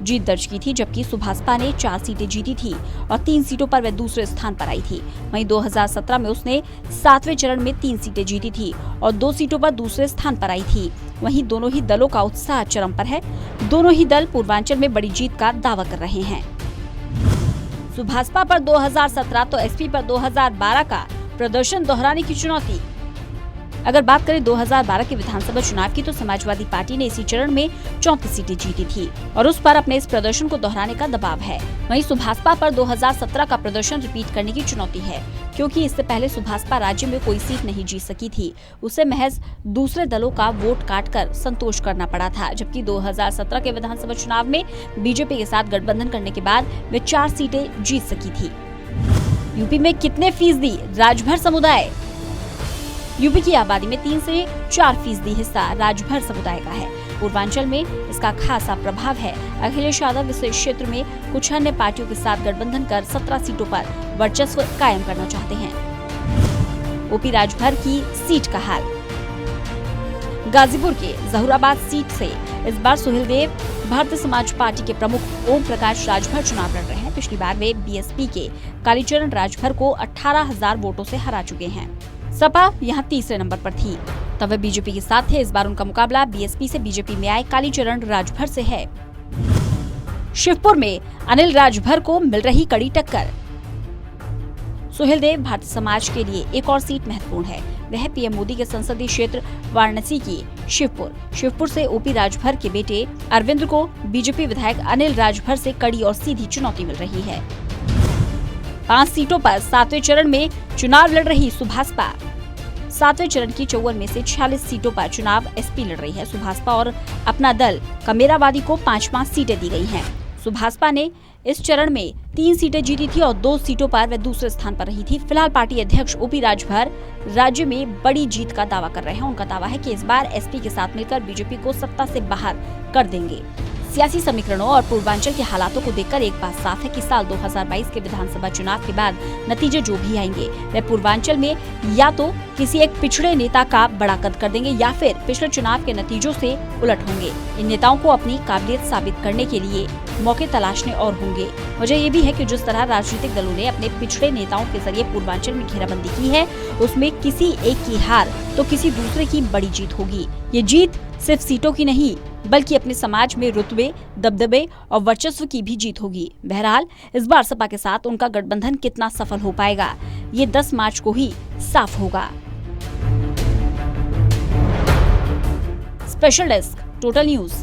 जीत दर्ज की थी, जबकि सुभाषपा ने 4 सीटें जीती थी और 3 सीटों पर वह दूसरे स्थान पर आई थी। वहीं 2017 में उसने 7वें चरण में 3 सीटें जीती थी और 2 सीटों पर दूसरे स्थान पर आई थी। वहीं दोनों ही दलों का उत्साह चरम पर है। दोनों ही दल पूर्वांचल में बड़ी जीत का दावा कर रहे हैं। सुभाषपा पर 2017 तो एसपी पर 2012 का प्रदर्शन दोहराने की चुनौती। अगर बात करें 2012 के विधानसभा चुनाव की, तो समाजवादी पार्टी ने इसी चरण में 34 सीटें जीती थी और उस पर अपने इस प्रदर्शन को दोहराने का दबाव है। वहीं सुभाषपा पर 2017 का प्रदर्शन रिपीट करने की चुनौती है, क्योंकि इससे पहले सुभाषपा राज्य में कोई सीट नहीं जीत सकी थी। उसे महज दूसरे दलों का वोट काटकर संतोष करना पड़ा था, जबकि 2017 के विधानसभा चुनाव में बीजेपी के साथ गठबंधन करने के बाद वे 4 सीटें जीत सकी थी। यूपी में कितने फीसदी राजभर समुदाय? यूपी की आबादी में 3 से 4% हिस्सा राजभर समुदाय का है। पूर्वांचल में इसका खासा प्रभाव है। अखिलेश यादव इस क्षेत्र में कुछ अन्य पार्टियों के साथ गठबंधन कर 17 सीटों पर वर्चस्व कायम करना चाहते हैं। ओपी राजभर की सीट का हाल। गाजीपुर के जहूराबाद सीट से इस बार सुहेलदेव भारतीय समाज पार्टी के प्रमुख ओम प्रकाश राजभर चुनाव लड़ रहे हैं। पिछली बार वे बीएसपी के कालीचरण राजभर को 18,000 वोटों से हरा चुके हैं। सपा यहां तीसरे नंबर पर थी, तब वे बीजेपी के साथ थे। इस बार उनका मुकाबला बीएसपी से बीजेपी में आए कालीचरण राजभर से है। शिवपुर में अनिल राजभर को मिल रही कड़ी टक्कर। सुहेलदेव भारतीय समाज के लिए एक और सीट महत्वपूर्ण है। वह पीएम मोदी के संसदीय क्षेत्र वाराणसी की शिवपुर से ओपी राजभर के बेटे अरविंद को बीजेपी विधायक अनिल राजभर से कड़ी और सीधी चुनौती मिल रही है। 5 सीटों पर 7वें चरण में चुनाव लड़ रही सुभाषपा। 7वें चरण की 54 में से 46 सीटों पर चुनाव एसपी लड़ रही है। सुभाषपा और अपना दल कमेरावादी को 5-5 सीटें दी गई हैं। सुभाषपा ने इस चरण में 3 सीटें जीती थी और 2 सीटों पर वह दूसरे स्थान पर रही थी। फिलहाल पार्टी अध्यक्ष ओपी राजभर राज्य में बड़ी जीत का दावा कर रहे हैं। उनका दावा है कि इस बार एसपी के साथ मिलकर बीजेपी को सत्ता से बाहर कर देंगे। सियासी समीकरणों और पूर्वांचल के हालातों को देखकर एक बात साफ है कि साल 2022 के विधानसभा चुनाव के बाद नतीजे जो भी आएंगे, वे पूर्वांचल में या तो किसी एक पिछड़े नेता का बड़ा कद कर देंगे या फिर पिछले चुनाव के नतीजों से उलट होंगे। इन नेताओं को अपनी काबिलियत साबित करने के लिए मौके तलाशने और होंगे। वजह ये भी है कि जिस तरह राजनीतिक दलों ने अपने पिछड़े नेताओं के जरिए पूर्वांचल में घेराबंदी की है, उसमें किसी एक की हार तो किसी दूसरे की बड़ी जीत होगी। ये जीत सिर्फ सीटों की नहीं, बल्कि अपने समाज में रुतबे, दबदबे और वर्चस्व की भी जीत होगी। बहरहाल इस बार सपा के साथ उनका गठबंधन कितना सफल हो पाएगा, ये 10 मार्च को ही साफ होगा। Special desk, total news.